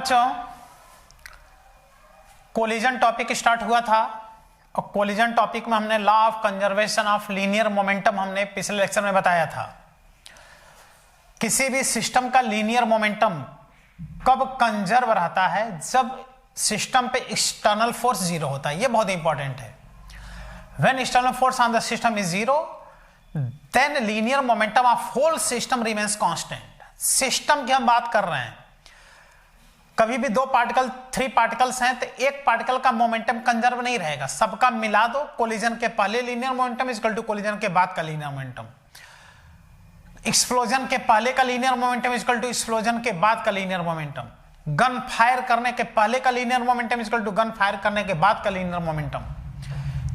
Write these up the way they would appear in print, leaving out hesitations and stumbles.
बच्चों collision topic start हुआ था और कोलिजन टॉपिक में हमने law of conservation of linear momentum हमने पिछले लेक्चर में बताया था। किसी भी सिस्टम का लीनियर मोमेंटम कब कंजर्व रहता है, जब सिस्टम पे एक्सटर्नल फोर्स जीरो होता है। ये बहुत इंपॉर्टेंट है। When external force on the system is zero then linear momentum of whole system remains constant. System की हम बात कर रहे हैं, कभी भी दो पार्टिकल थ्री पार्टिकल्स हैं तो एक पार्टिकल का मोमेंटम कंजर्व नहीं रहेगा, सबका मिला दो। कोलिजन के पहले linear momentum equal to collision के बाद का लीनियर मोमेंटम, एक्सप्लोजन के पहले का linear momentum equal to explosion के बाद का लीनियर मोमेंटम, गन फायर करने के पहले का linear momentum equal to gun fire करने के बाद का लीनियर मोमेंटम।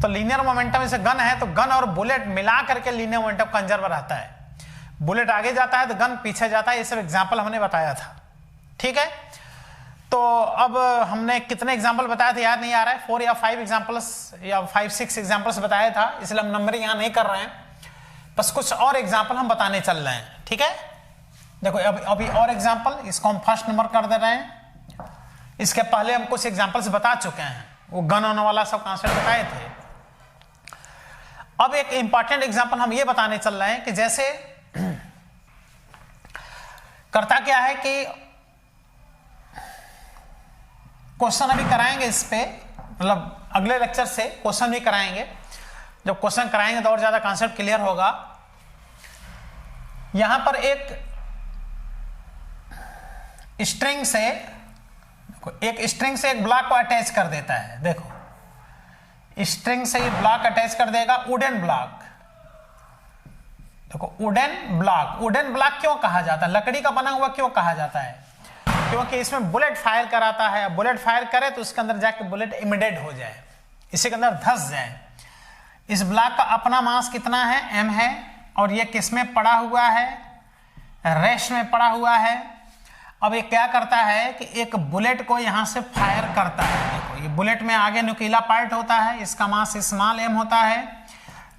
तो लीनियर मोमेंटम जैसे गन है तो गन और बुलेट मिला करके लीनियर मोमेंटम कंजर्व रहता है। बुलेट आगे जाता है तो गन पीछे जाता है। ये सब एग्जाम्पल हमने बताया था, ठीक है। तो अब हमने कितने एग्जाम्पल बताए थे याद नहीं आ रहा है, 4 या 5 एग्जाम्पल्स या 5-6 एग्जाम्पल्स बताया था, इसलिए हम नंबरिंग यहाँ नहीं कर रहे हैं, बस कुछ और एग्जाम्पल हम बताने चल रहे हैं, ठीक है। देखो अभी और एग्जाम्पल, इसको हम फर्स्ट नंबर कर दे रहे हैं। इसके पहले हम कुछ एग्जाम्पल्स बता चुके हैं, वो गन ऑन वाला सब कॉन्सेप्ट बताए थे। अब एक इंपॉर्टेंट एग्जाम्पल हम ये बताने चल रहे हैं कि जैसे करता क्या है कि क्वेश्चन अभी कराएंगे इस पे, मतलब अगले लेक्चर से क्वेश्चन भी कराएंगे। जब क्वेश्चन कराएंगे तो और ज्यादा कॉन्सेप्ट क्लियर होगा। यहां पर एक स्ट्रिंग से एक ब्लॉक को अटैच कर देता है। देखो स्ट्रिंग से ये ब्लॉक अटैच कर देगा, वुडन ब्लॉक। देखो वुडन ब्लॉक क्यों कहा जाता है, लकड़ी का बना हुआ क्यों कहा जाता है? क्योंकि इसमें बुलेट फायर कराता है। बुलेट फायर करे तो उसके अंदर जाके बुलेट इमिडेट हो जाए, इसी के अंदर धंस जाए। इस ब्लॉक का अपना मास कितना है, m है, और ये किस में पड़ा हुआ है, रेस्ट में पड़ा हुआ है। अब ये क्या करता है कि एक बुलेट को यहां से फायर करता है। देखो ये बुलेट में आगे नुकीला पार्ट होता है, इसका मास स्मॉल m होता है,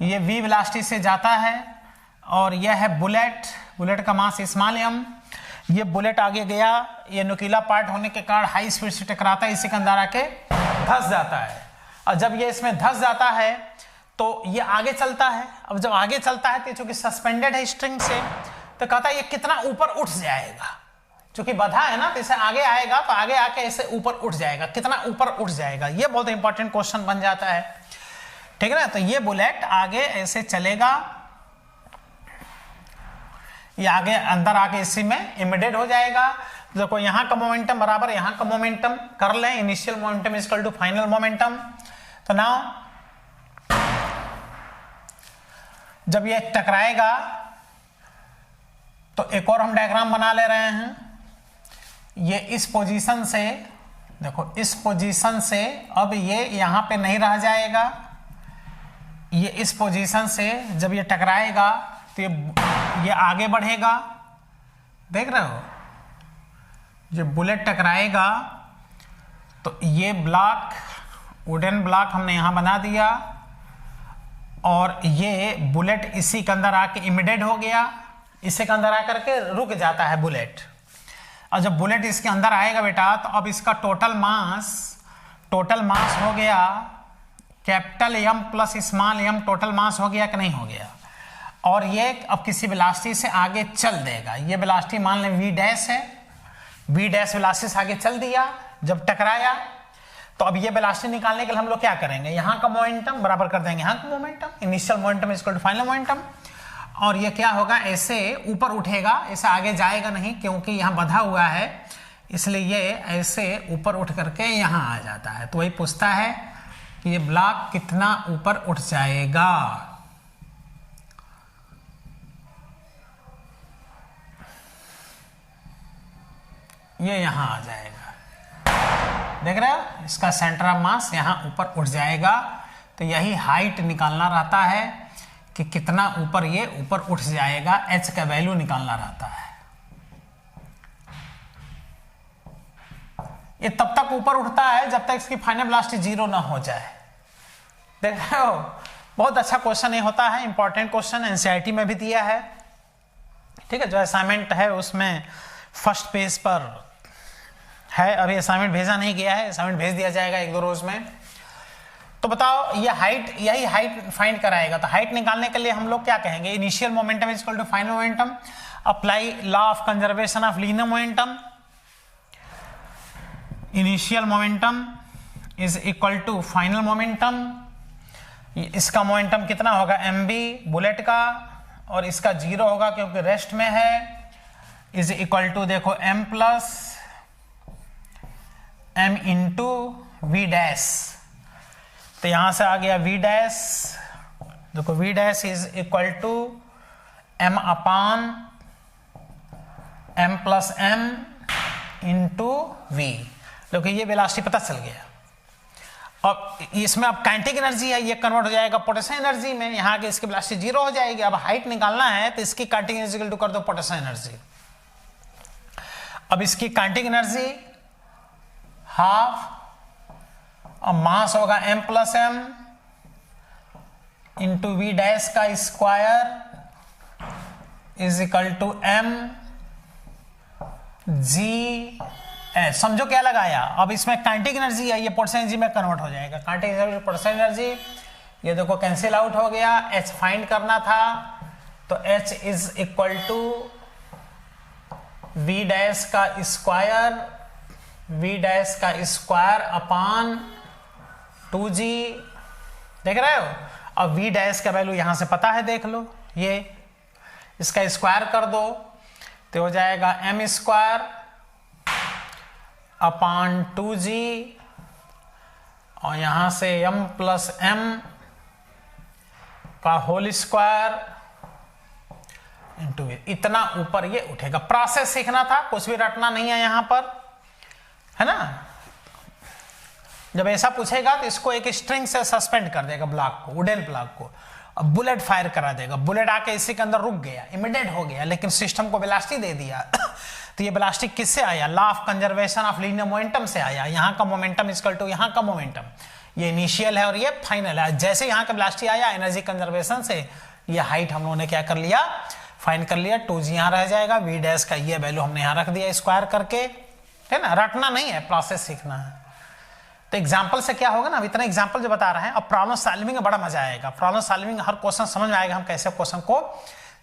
ये v वेलोसिटी से जाता है, और यह है बुलेट का मास स्मॉल m। ये बुलेट आगे गया, ये नुकीला पार्ट होने के कारण हाई स्पीड से टकराता है, इसी के अंदर आके धंस जाता है। और जब ये इसमें धंस जाता है तो ये आगे चलता है। अब जब आगे चलता है तो चूंकि सस्पेंडेड है स्ट्रिंग से, तो कहता है ये कितना ऊपर उठ जाएगा। चूंकि बंधा है ना, तो इसे आगे आएगा तो आगे आके इसे ऊपर उठ जाएगा, कितना ऊपर उठ जाएगा। ये बहुत इंपॉर्टेंट क्वेश्चन बन जाता है, ठीक है ना। तो ये बुलेट आगे ऐसे चलेगा, ये आगे अंदर आके इसी में इमिडेट हो जाएगा। देखो यहाँ का मोमेंटम बराबर यहाँ का मोमेंटम कर लें, initial momentum is equal to final momentum. तो नाउ जब ये टकराएगा तो एक और हम डायग्राम बना ले रहे हैं। ये इस पोजीशन से, देखो इस पोजीशन से अब ये यहां पे नहीं रह जाएगा, ये इस पोजीशन से जब ये टकराएगा तो ये आगे बढ़ेगा। देख रहे हो, जब बुलेट टकराएगा तो ये ब्लॉक, वुडन ब्लॉक हमने यहां बना दिया, और ये बुलेट इसी के अंदर आके इमिडेट हो गया, इसी के अंदर आकर के रुक जाता है बुलेट। और जब बुलेट इसके अंदर आएगा बेटा, तो अब इसका टोटल मास हो गया capital M plus small m, total mass हो गया कि नहीं हो गया। और ये अब किसी वेलोसिटी से आगे चल देगा। ये वेलोसिटी मान लें v डैश है, v डैश वेलोसिटी से आगे चल दिया जब टकराया। तो अब ये वेलोसिटी निकालने के लिए हम लोग क्या करेंगे, यहाँ का मोमेंटम बराबर कर देंगे यहाँ का momentum, initial momentum equal to final momentum. और ये क्या होगा, ऐसे ऊपर उठेगा, ऐसे आगे जाएगा नहीं क्योंकि यहाँ बंधा हुआ है, इसलिए ये ऐसे ऊपर उठ करके यहाँ आ जाता है। तो वही पूछता है कि ये ब्लॉक कितना ऊपर उठ जाएगा। ये यहाँ आ जाएगा, देख रहे हो, इसका सेंटर ऑफ मास यहाँ ऊपर उठ जाएगा। तो यही हाइट निकालना रहता है कि कितना ऊपर ये ऊपर उठ जाएगा, h का वैल्यू निकालना रहता है। ये तब तक ऊपर उठता है जब तक इसकी फाइनल वेलोसिटी जीरो ना हो जाए। देख रहे हो, बहुत अच्छा क्वेश्चन ये होता है, इंपॉर्टेंट क्वेश्चन, एनसीईआरटी में भी दिया है, ठीक है। जो असाइनमेंट है उसमें फर्स्ट पेज पर है, अभी असाइनमेंट भेजा नहीं गया है, असाइनमेंट भेज दिया जाएगा 1-2 रोज में। तो बताओ ये हाइट, यही हाइट फाइंड कराएगा। तो हाइट निकालने के लिए हम लोग क्या कहेंगे, initial momentum is equal to final momentum, apply law of conservation of linear momentum. Initial momentum is equal to final momentum, इसका मोमेंटम कितना होगा mb बुलेट का, और इसका 0 होगा क्योंकि रेस्ट में है, इज इक्वल टू देखो m plus m into we dash. तो यहां से आ गया v डैश, देखो v dash is equal to m upon m plus m into v. देखो ये वेलोसिटी पता चल गया। अब इसमें अब काइनेटिक एनर्जी है, ये कन्वर्ट हो जाएगा पोटेंशियल एनर्जी में, यहाँ के इसकी वेलोसिटी 0 हो जाएगी। अब हाइट निकालना है तो इसकी काइनेटिक एनर्जी इक्वल टू कर दो पोटेंशियल एनर्जी। अब इसकी काइनेटिक एनर्जी हाफ, अब मास होगा m plus m into we dash का square is equal to m G. समझो क्या लगाया, अब इसमें काइनेटिक एनर्जी है, ये पोटेंशियल एनर्जी में कन्वर्ट हो जाएगा। काइनेटिक एनर्जी पोटेंशियल एनर्जी, ये देखो कैंसिल आउट हो गया। h फाइंड करना था तो h is equal to v dash का स्क्वायर, v डैश का स्क्वायर अपान 2g। देख रहे हो, अब v डैश का वैल्यू यहां से पता है, देख लो, ये इसका स्क्वायर कर दो तो हो जाएगा m स्क्वायर अपान 2g, और यहां से m प्लस m का होल स्क्वायर इंटू इतना ऊपर ये उठेगा। प्रोसेस सीखना था, कुछ भी रटना नहीं है यहां पर, है ना। जब ऐसा पूछेगा तो इसको एक स्ट्रिंग से सस्पेंड कर देगा ब्लॉक को, वुडन ब्लॉक को, अब बुलेट फायर करा देगा। बुलेट आके इसी के अंदर रुक गया, इमीडिएट हो गया, लेकिन सिस्टम को वेलोसिटी दे दिया। तो ये वेलोसिटी किससे आया, law of conservation of linear momentum से आया। यहाँ का मोमेंटम इक्वल टू यहाँ का मोमेंटम, ये इनिशियल है और ये फाइनल है। जैसे यहाँ का वेलोसिटी आया एनर्जी कंजर्वेशन से, ये हाइट हम लोगों ने क्या कर लिया, फाइंड कर लिया। 2g यहाँ रह जाएगा, वी डैश का ये वैल्यू हमने यहाँ रख दिया स्क्वायर करके, है ना। रटना नहीं है, प्रोसेस सीखना है। तो एग्जाम्पल से क्या होगा ना, अब इतना एग्जाम्पल जो बता रहे हैं, अब प्रॉब्लम सॉल्विंग में बड़ा मजा आएगा। प्रॉब्लम सॉल्विंग हर क्वेश्चन समझ में आएगा, हम कैसे क्वेश्चन को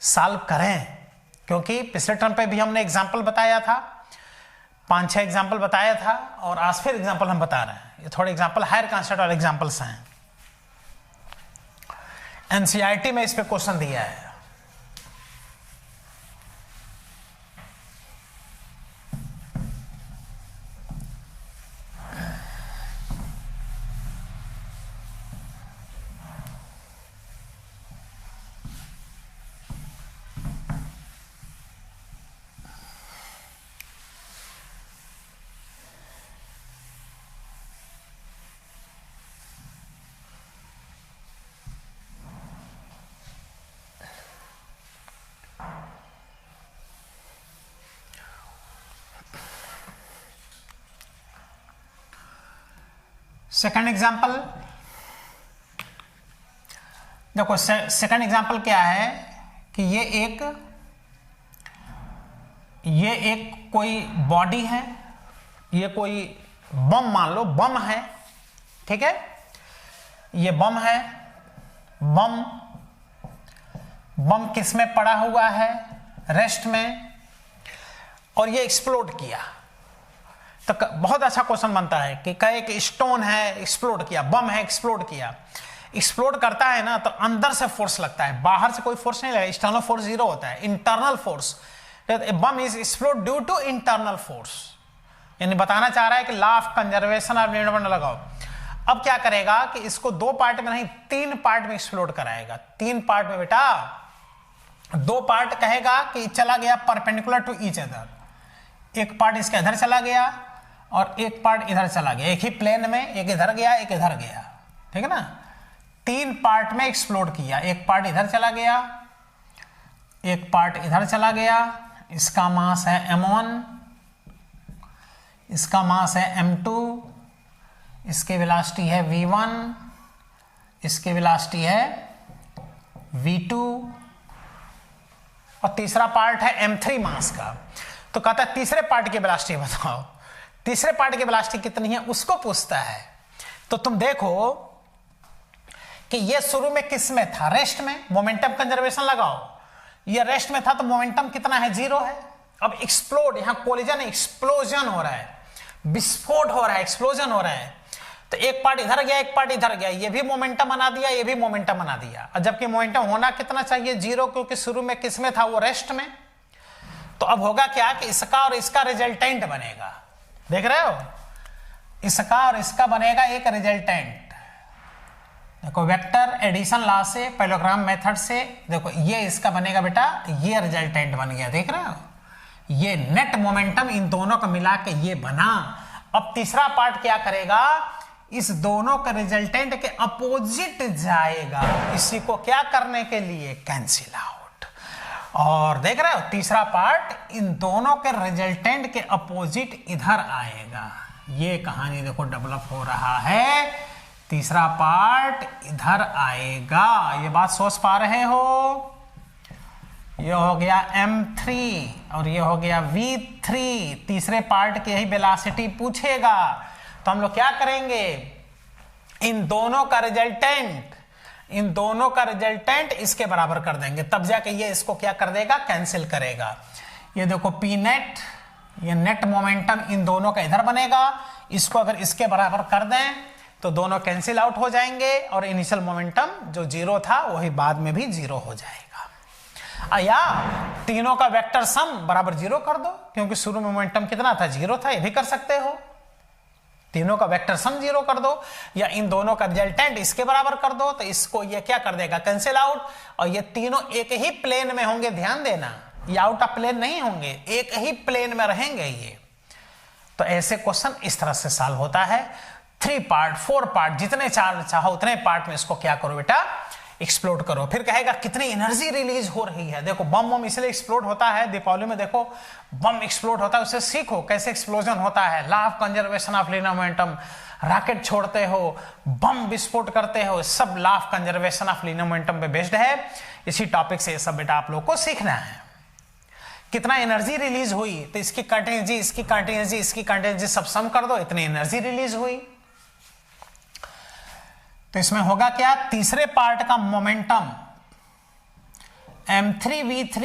सॉल्व करें, क्योंकि पिछले टर्म पे भी हमने एग्जाम्पल बताया था, 5-6 एग्जाम्पल बताया था, और आज फिर एग्जाम्पल हम बता रहे हैं। ये थोड़े एग्जाम्पल हायर कॉन्सेप्ट वाले एग्जाम्पल्स हैं, एनसीईआरटी में इस पे क्वेश्चन दिया है। सेकंड एग्जाम्पल देखो, सेकंड एग्जाम्पल क्या है कि ये एक कोई बॉडी है, ये कोई बम, मान लो बम है, ठीक है, ये बम है। बम किस में पड़ा हुआ है, रेस्ट में, और ये एक्सप्लोड किया। तो बहुत अच्छा क्वेश्चन बनता है कि एक स्टोन है, एक्सप्लोड किया, बम है, एक्सप्लोड किया। एक्सप्लोड करता है ना तो अंदर से फोर्स लगता है, बाहर से कोई फोर्स नहीं लगता, एक्सटर्नल फोर्स 0 होता है, internal force. Bomb is explode due to internal force, यानी बताना चाह रहा है कि law of conservation of linear momentum लगाओ। अब क्या करेगा कि इसको 2 पार्ट में नहीं 3 पार्ट में एक्सप्लोड कराएगा। 3 पार्ट में बेटा, 2 पार्ट कहेगा कि चला गया परपेंडिकुलर टू ईच अदर, एक पार्ट इसके इधर चला गया और एक पार्ट इधर चला गया, एक ही प्लेन में, एक इधर गया एक इधर गया, ठीक है ना। 3 पार्ट में एक्सप्लोड किया, एक पार्ट इधर चला गया, एक पार्ट इधर चला गया। इसका मास है m1, इसका मास है m2, इसकी वेलोसिटी है v1, इसकी वेलोसिटी है v2, और तीसरा पार्ट है m3 मास का। तो कहता है तीसरे पार्ट की वेलोसिटी बताओ। तीसरे पार्ट की वेलोसिटी कितनी है उसको पूछता है। तो तुम देखो कि ये शुरू में किस में था, रेस्ट में, मोमेंटम कंजर्वेशन लगाओ, ये रेस्ट में था तो मोमेंटम कितना है, 0 है। अब एक्सप्लोड, यहां कोलिजन एक्सप्लोजन हो रहा है, विस्फोट हो रहा है, एक्सप्लोजन हो रहा है, तो एक पार्ट इधर गया एक पार्ट इधर गया, ये भी मोमेंटम बना दिया ये भी मोमेंटम बना दिया, और जबकि मोमेंटम होना कितना चाहिए, 0, क्योंकि शुरू में किस में था, वो रेस्ट में। तो अब होगा क्या कि इसका और इसका रिजल्टेंट बनेगा, देख रहे हो, इसका और इसका बनेगा एक रिजल्टेंट। देखो वेक्टर एडिशन लॉ से, पैरेललोग्राम मेथड से, देखो ये इसका बनेगा बेटा, ये रिजल्टेंट बन गया, देख रहे हो, ये नेट मोमेंटम इन दोनों को मिला के ये बना। अब तीसरा पार्ट क्या करेगा, इस दोनों का रिजल्टेंट के अपोजिट जाएगा, इसी को क्या करने के लिए, कैंसिल आउट। और देख रहे हो तीसरा पार्ट इन दोनों के रिजल्टेंट के अपोजिट इधर आएगा, ये कहानी देखो डेवलप हो रहा है। तीसरा पार्ट इधर आएगा, ये बात सोच पा रहे हो, ये हो गया m3 और ये हो गया v3, तीसरे पार्ट की यही वेलोसिटी पूछेगा। तो हम लोग क्या करेंगे, इन दोनों का रिजल्टेंट इसके बराबर कर देंगे, तब जाके ये इसको क्या कर देगा, कैंसिल करेगा। ये देखो p नेट, ये नेट मोमेंटम इन दोनों का इधर बनेगा, इसको अगर इसके बराबर कर दें तो दोनों कैंसिल आउट हो जाएंगे, और इनिशियल मोमेंटम जो 0 था वही बाद में भी 0 हो जाएगा। या तीनों का वेक्टर सम बराबर 0 कर दो, क्योंकि शुरू में मोमेंटम कितना था, 0 था, ये भी कर सकते हो। तीनों का वेक्टर सम 0 कर दो, या इन दोनों का रिजल्टेंट इसके बराबर कर दो, तो इसको ये क्या कर देगा, कैंसिल आउट। और ये तीनों एक ही प्लेन में होंगे, ध्यान देना, ये आउट ऑफ प्लेन नहीं होंगे, एक ही प्लेन में रहेंगे ये। तो ऐसे क्वेश्चन इस तरह से सॉल्व होता है। 3 पार्ट 4 पार्ट, जितने चाहो उतने पार्ट में इसको क्या करो बेटा, एक्सप्लोड करो। फिर कहेगा कितनी एनर्जी रिलीज हो रही है, देखो बम इसलिए एक्सप्लोड होता है, दीपावली में देखो बम एक्सप्लोड होता है, उससे सीखो कैसे एक्सप्लोजन होता है। Law of conservation of linear momentum, rocket छोड़ते हो, बम विस्फोट करते हो, सब law of conservation of linear momentum पे बेस्ड है। इसी टॉपिक से ये सब बेटा आप लोग को सीखना है। कितना एनर्जी रिलीज हुई, तो इसकी कंटीन्यूटी, इसकी कंटीन्यूटी, इसकी कंटीन्यूटी सब सम कर दो, इतनी एनर्जी रिलीज हुई। तो इसमें होगा क्या, तीसरे पार्ट का मोमेंटम m3v3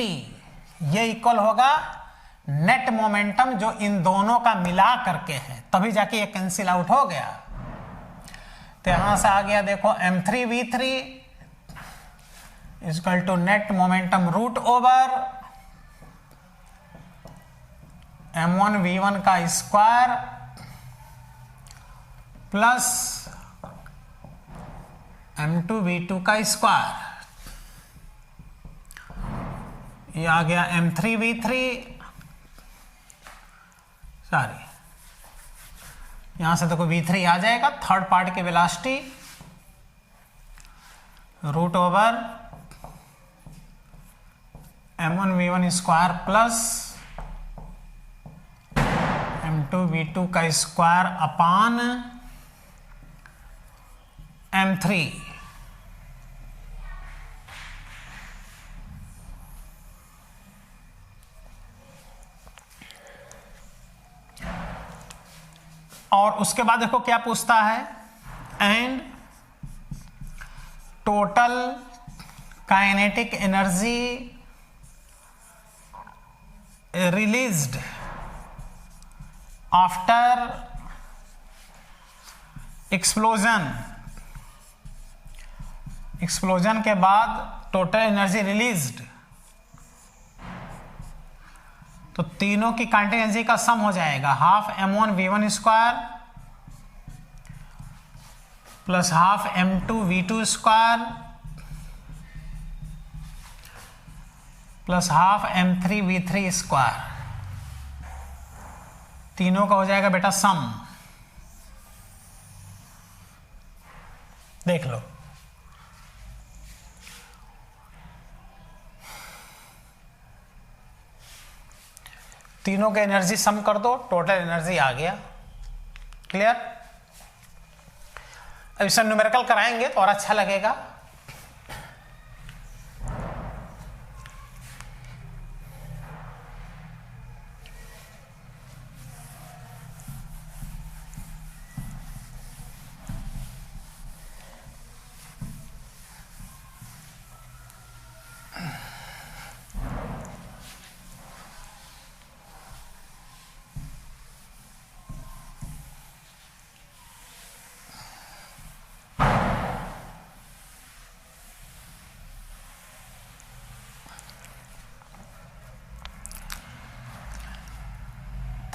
ये इक्वल होगा नेट मोमेंटम जो इन दोनों का मिला करके है, तभी जाके ये कैंसिल आउट हो गया। तो यहां से आ गया देखो m3v3 equal to net momentum root over m1v1 का स्क्वायर प्लस m2v2 का स्क्वायर, ये आ गया m3v3, सॉरी यहां से देखो v3 आ जाएगा, थर्ड पार्ट की velocity root over m1v1 square plus m2v2 का स्क्वायर अपान m3। और उसके बाद देखो क्या पूछता है, and total kinetic energy released after explosion, explosion के बाद टोटल एनर्जी रिलीज्ड, तो तीनों की काइनेटिक एनर्जी का सम हो जाएगा half m1v1 square plus half m2v2 square plus half m3v3 square, तीनों का हो जाएगा बेटा सम। देख लो तीनों का एनर्जी सम कर दो, टोटल एनर्जी आ गया। क्लियर? अब इसे न्यूमेरिकल कराएंगे तो और अच्छा लगेगा।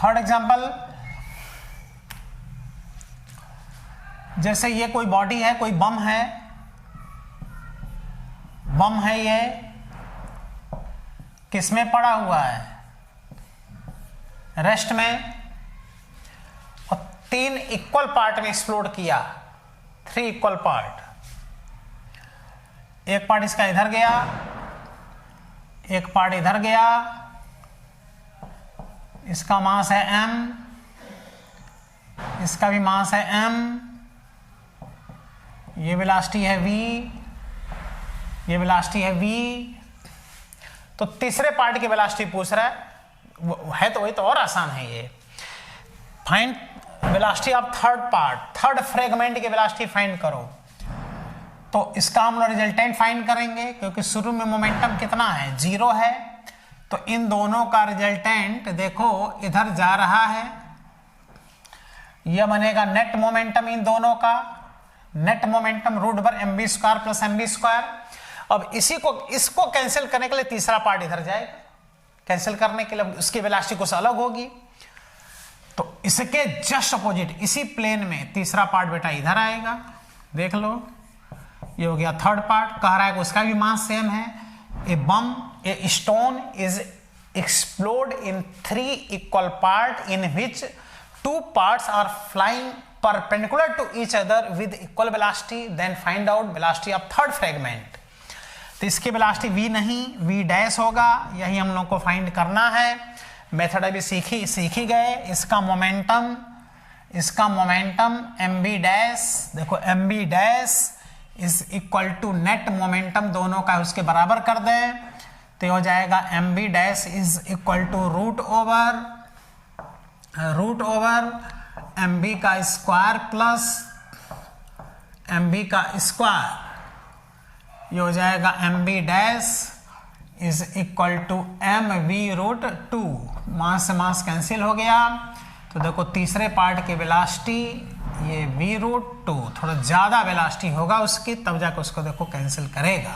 थर्ड एग्जांपल, जैसे ये कोई बॉडी है, कोई बम है, ये किसमें पड़ा हुआ है, रेस्ट में, और 3 इक्वल पार्ट में एक्सप्लोड किया, 3 इक्वल पार्ट। एक पार्ट इसका इधर गया, एक पार्ट इधर गया, इसका मास है m, इसका भी मास है m, ये वेलोसिटी है v, ये वेलोसिटी है v। तो तीसरे पार्ट की वेलोसिटी पूछ रहा है तो वही तो और आसान है ये। Find velocity of third part, third fragment की वेलोसिटी फाइंड करो। तो इसका हम लोग रिजल्टेंट फाइंड करेंगे, क्योंकि शुरू में मोमेंटम कितना है, 0 है। तो इन दोनों का रिजल्टेंट देखो इधर जा रहा है, यह बनेगा नेट मोमेंटम इन दोनों का, net momentum √mv² plus mv²। अब इसको कैंसिल करने के लिए तीसरा पार्ट इधर जाएगा, कैंसिल करने के लिए उसकी वेलोसिटी कुछ अलग होगी। तो इसके जस्ट अपोजिट इसी प्लेन में तीसरा पार्ट बेटा इधर आएगा, देख लो ये हो गया थर्ड पार्ट। कह रहा है कि उसका भी मास सेम है। A stone is explode in 3 equal part in which 2 parts are flying perpendicular to each other with equal velocity, then find out velocity of third fragment. तो इसकी वेलोसिटी v नहीं v' होगा, यही हम लोग को find करना है। मेथड अभी सीखी गए। इसका मोमेंटम mv', देखो mv' is equal to net momentum दोनों का उसके बराबर कर दें, तो हो जाएगा mv' is equal to root over mv का स्क्वायर प्लस mv का स्क्वायर, ये हो जाएगा mv' is equal to mv√2। Mass से मास कैंसिल हो गया। तो देखो तीसरे पार्ट की वेलोसिटी ये v√2, थोड़ा ज्यादा वेलोसिटी होगा उसकी, तब जाकर उसको देखो कैंसिल करेगा।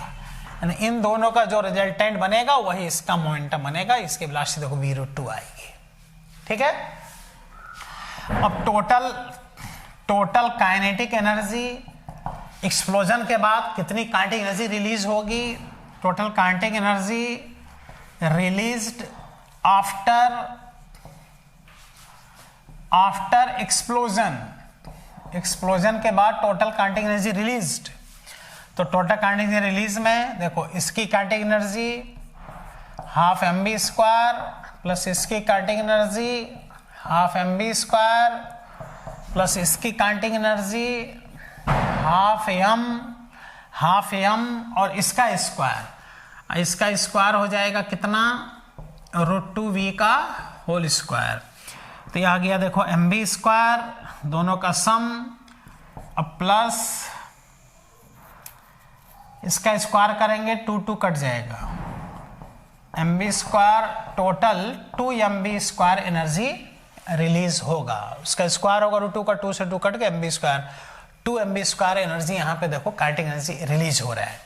यानी इन दोनों का जो रिजल्टेंट बनेगा वही इसका मोमेंटम बनेगा। इसकी वेलोसिटी देखो v√2 आएगी। ठीक है। अब टोटल काइनेटिक एनर्जी एक्सप्लोजन के बाद कितनी काइनेटिक एनर्जी रिलीज होगी। Total kinetic energy released after explosion के बाद टोटल काइनेटिक एनर्जी रिलीज्ड। तो टोटल काइनेटिक एनर्जी रिलीज में देखो इसकी kinetic energy half mv² plus इसकी kinetic energy half mv² plus इसकी काइनेटिक एनर्जी हाफ m और इसका स्क्वायर हो जाएगा कितना, √2v का होल स्क्वायर। तो ये आ गया देखो mv², दोनों का सम, अब प्लस इसका स्क्वायर करेंगे 2 कट जाएगा, mv² total 2mv² energy release होगा। उसका स्क्वायर होगा √2 का, 2 से 2 कट के mv², 2mv² एनर्जी यहाँ पे देखो काइनेटिक एनर्जी रिलीज हो रहा है।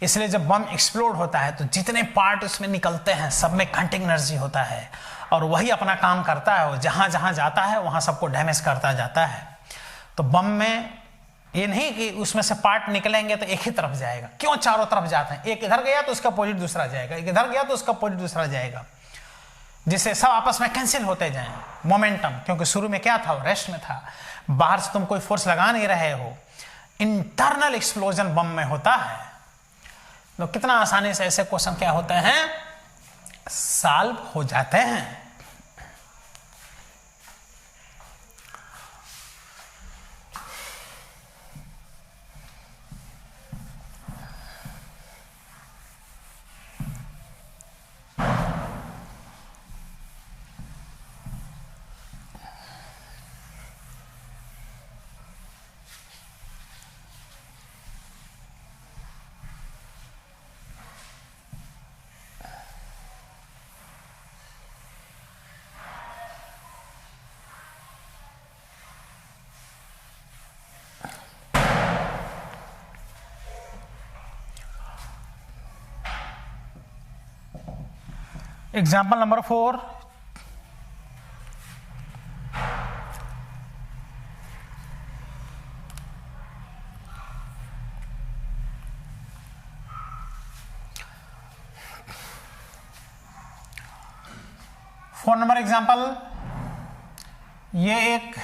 इसलिए जब बम एक्सप्लोड होता है तो जितने पार्ट उसमें निकलते हैं सब में काइनेटिक एनर्जी होता है, और वही अपना काम करता है। वो जहां जहां जाता है वहां सबको डैमेज करता जाता है। तो बम में ये नहीं कि उसमें से पार्ट निकलेंगे तो एक ही तरफ जाएगा, क्यों चारों तरफ जाते हैं। एक इधर गया तो उसका अपोजिट दूसरा जाएगा, एक इधर गया तो उसका अपोजिट दूसरा जाएगा, जिससे सब आपस में कैंसिल होते जाएं मोमेंटम। क्योंकि शुरू में क्या था, वो रेस्ट में था, बाहर से तुम कोई फोर्स लगा नहीं रहे हो। इंटरनल एक्सप्लोजन बम में होता है। तो कितना आसानी से ऐसे क्वेश्चन क्या होते हैं, सॉल्व हो जाते हैं। एग्जाम्पल नंबर 4, 4 नंबर एग्जाम्पल, ये एक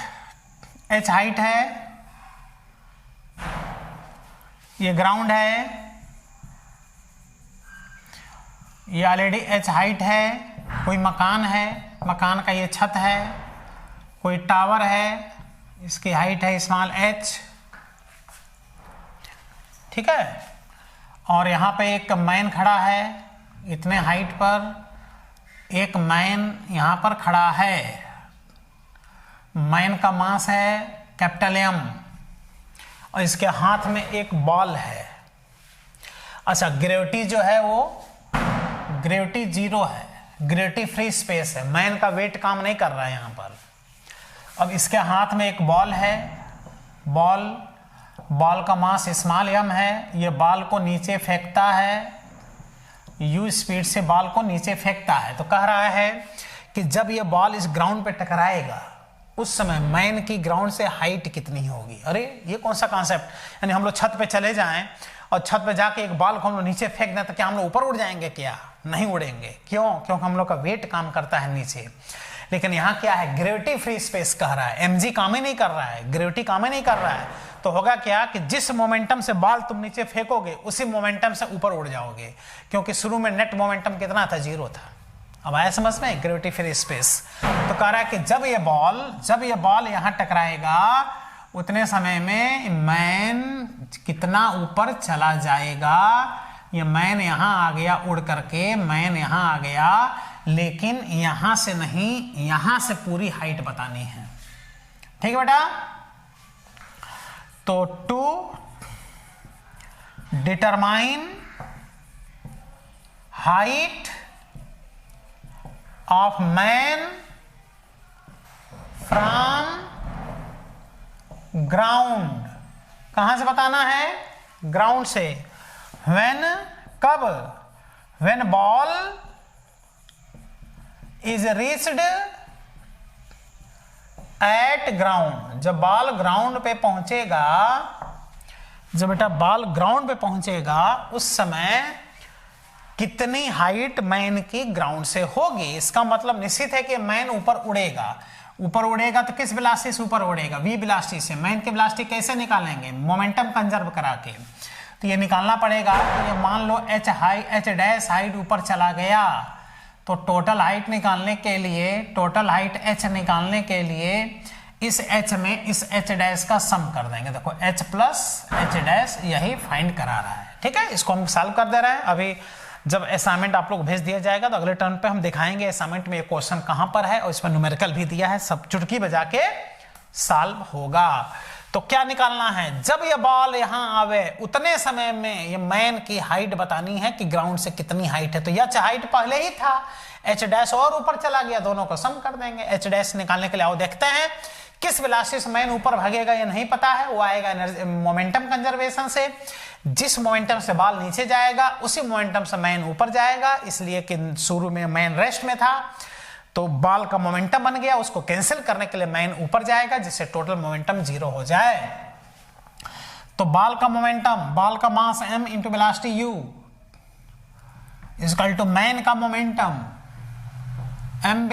h हाइट है, ये ग्राउंड है, ये ऑलरेडी h हाइट है, कोई मकान है, मकान का ये छत है, कोई टावर है, इसकी हाइट है स्मॉल h, ठीक है। और यहाँ पे एक मैन खड़ा है इतने हाइट पर, एक मैन यहाँ पर खड़ा है, मैन का मास है कैपिटल M और इसके हाथ में एक बॉल है। अच्छा, ग्रेविटी जो है वो ग्रेविटी 0 है, ग्रेविटी फ्री स्पेस है, मैन का वेट काम नहीं कर रहा है यहाँ पर। अब इसके हाथ में एक बॉल है, बॉल का मास स्मॉल m है, ये बॉल को नीचे फेंकता है, u स्पीड से बॉल को नीचे फेंकता है। तो कह रहा है कि जब ये बॉल इस ग्राउंड पे टकराएगा उस समय मैन की ग्राउंड से हाइट कितनी होगी। अरे ये कौन सा कॉन्सेप्ट, यानी हम लोग छत पे चले जाएं और छत पे जाके एक बॉल को हम लोग नीचे फेंक दें तो क्या हम लोग ऊपर उड़ जाएंगे? क्या नहीं उड़ेंगे। क्यों? क्योंकि हम लोग का वेट काम करता है नीचे। लेकिन यहाँ क्या है, ग्रेविटी फ्री स्पेस कह रहा है, mg काम ही नहीं कर रहा है, ग्रेविटी काम ही नहीं कर रहा है। तो होगा क्या कि जिस मोमेंटम से बॉल तुम नीचे फेंकोगे उसी मोमेंटम से ऊपर उड़ जाओगे, क्योंकि शुरू में नेट मोमेंटम कितना था? 0 था। अब आया समझ में, ग्रेविटी फ्री स्पेस। तो कह रहा है कि जब ये बॉल यहाँ टकराएगा उतने समय में मैन कितना ऊपर चला जाएगा। ये मैन यहाँ आ गया उड़ करके, मैन यहाँ आ गया, लेकिन यहां से नहीं, यहां से पूरी हाइट बतानी है। ठीक है बेटा। तो to determine height of man from ground, कहां से बताना है? ग्राउंड से। व्हेन, कब? When ball is reached at ground, जब बॉल ग्राउंड पे पहुंचेगा, जब बेटा बॉल ग्राउंड पे पहुंचेगा उस समय कितनी हाइट मैन की ग्राउंड से होगी। इसका मतलब निश्चित है कि मैन ऊपर उड़ेगा। ऊपर उड़ेगा तो किस वेलोसिटी से ऊपर उड़ेगा? v वेलोसिटी से। मैन की वेलोसिटी कैसे निकालेंगे? मोमेंटम कंजर्व करा के। तो ये निकालना पड़ेगा। तो ये मान लो h डैश हाइट ऊपर चला गया, तो टोटल हाइट निकालने के लिए, टोटल हाइट h निकालने के लिए इस h में इस h डैश का सम कर देंगे। देखो h प्लस h डैश यही फाइंड करा रहा है। ठीक है, इसको हम सॉल्व कर दे रहे हैं। अभी जब असाइनमेंट आप लोग भेज दिया जाएगा तो अगले टर्न पे हम दिखाएंगे असाइनमेंट में ये क्वेश्चन कहां पर है और इस पर न्यूमेरिकल भी दिया है, सब चुटकी बजा के सॉल्व होगा। तो क्या निकालना है? जब ये बॉल यहां आवे उतने समय में ये मैन की हाइट बतानी है कि ग्राउंड से कितनी हाइट है। तो h हाइट पहले ही था, h डैश और ऊपर चला गया, दोनों को सम कर देंगे। h डैश निकालने के लिए आओ देखते हैं किस वेलोसिटी से मैन ऊपर भागेगा। ये नहीं पता है, वो आएगा एनर्जी मोमेंटम कंजर्वेशन से। जिस मोमेंटम से बॉल नीचे जाएगा उसी मोमेंटम से मैन ऊपर जाएगा, इसलिए कि शुरू में मैन रेस्ट में था तो बॉल का मोमेंटम बन गया, उसको कैंसिल करने के लिए मैन ऊपर जाएगा जिससे टोटल मोमेंटम 0 हो जाए। तो बॉल का मोमेंटम, बॉल का mass m into velocity u equal to man का मोमेंटम mb।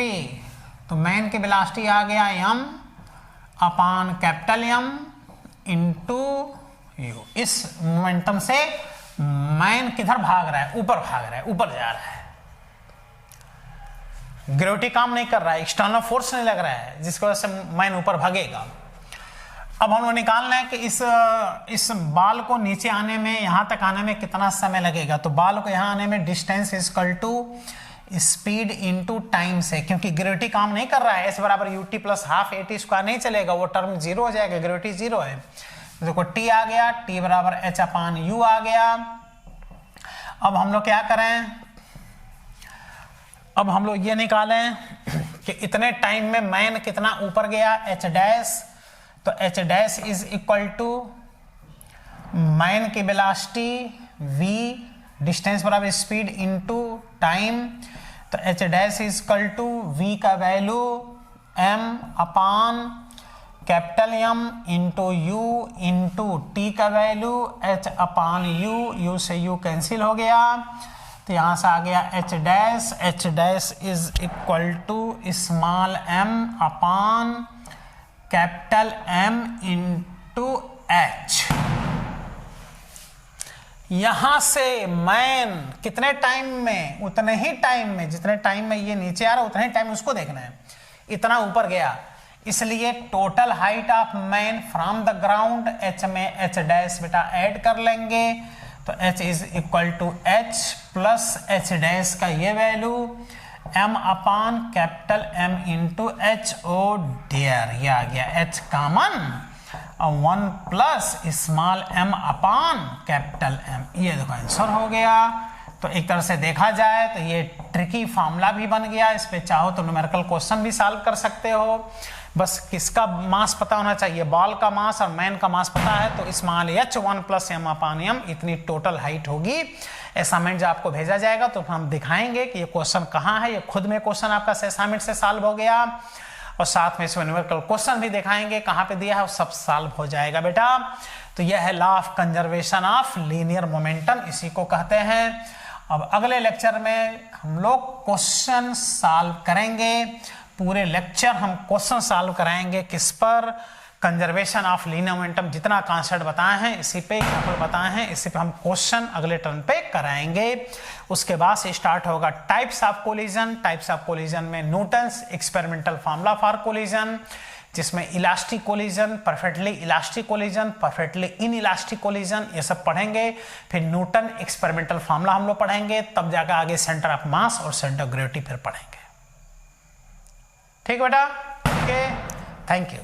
तो मैन की वेलोसिटी आ गया m upon capital M into u। इस मोमेंटम से मैन किधर भाग रहा है? ऊपर भाग रहा है, ऊपर जा रहा है। ग्रेविटी काम नहीं कर रहा है, एक्सटर्नल फोर्स नहीं लग रहा है, जिसकी वजह से मैन ऊपर भागेगा। अब हम लोग निकालना है कि इस बॉल को नीचे आने में, यहां तक आने में कितना समय लगेगा। तो बॉल को यहां आने में distance is equal to speed into time से, क्योंकि ग्रेविटी काम नहीं कर रहा है। s बराबर ut plus half at square नहीं चलेगा, वो टर्म 0 हो जाएगा, ग्रेविटी 0 है। देखो t आ गया, t बराबर h अपान u आ गया। अब हम लोग क्या करें? अब हम लोग ये निकालें कि इतने टाइम में मैन कितना ऊपर गया, h डैश। तो h dash is equal to man की वेलोसिटी v, डिस्टेंस बराबर स्पीड इनटू टाइम। तो h dash is equal to v का value m upon capital M into u into t का value h upon u, u से u cancel हो गया। तो यहां से आ गया H dash is equal to small m upon capital M into H। यहां से मैन कितने टाइम में, उतने ही टाइम में, जितने टाइम में ये नीचे आ रहा है उतने ही टाइम उसको देखना है, इतना ऊपर गया, इसलिए total height of man from the ground h में h डैश बेटा ऐड कर लेंगे, तो h is equal to h plus h dash का ये value m upon capital M into H। Oh dear, ये आ गया h कॉमन और 1 plus small m upon capital M, ये देखो आंसर हो गया। तो एक तरह से देखा जाए तो ये ट्रिकी फॉर्मूला भी बन गया, इस पे चाहो तो न्यूमेरिकल क्वेश्चन भी सॉल्व कर सकते हो। बस किसका मास पता होना चाहिए, बॉल का मास और मैन का मास पता है, तो small h 1 plus m upon m इतनी टोटल हाइट होगी। असाइनमेंट जब आपको भेजा जाएगा तो हम दिखाएंगे कि ये क्वेश्चन कहाँ है, ये खुद में क्वेश्चन आपका असाइनमेंट से सॉल्व हो गया, और साथ में इसमें न्यूमेरिकल क्वेश्चन भी दिखाएंगे कहाँ पे दिया है, सब सॉल्व हो जाएगा बेटा। तो यह है law of conservation of linear momentum, इसी को कहते हैं। अब अगले लेक्चर में हम लोग क्वेश्चन सॉल्व करेंगे, पूरे लेक्चर हम क्वेश्चन सॉल्व कराएंगे किस पर, कंजर्वेशन ऑफ लीनियर मोमेंटम, जितना कॉन्सेप्ट बताए हैं इसी पे, एग्जाम्पल बताए हैं इसी पे हम क्वेश्चन अगले टर्न पे कराएंगे। उसके बाद से स्टार्ट होगा types of collision. Types of collision में Newton's experimental formula for collision, जिसमें elastic collision, perfectly elastic collision, perfectly inelastic collision, ये सब पढ़ेंगे। फिर न्यूटन एक्सपेरिमेंटल फार्मूला हम लोग पढ़ेंगे, तब जाकर आगे सेंटर ऑफ मास और सेंटर ऑफ ग्रेविटी फिर पढ़ेंगे। ठीक बेटा, ओके, थैंक यू।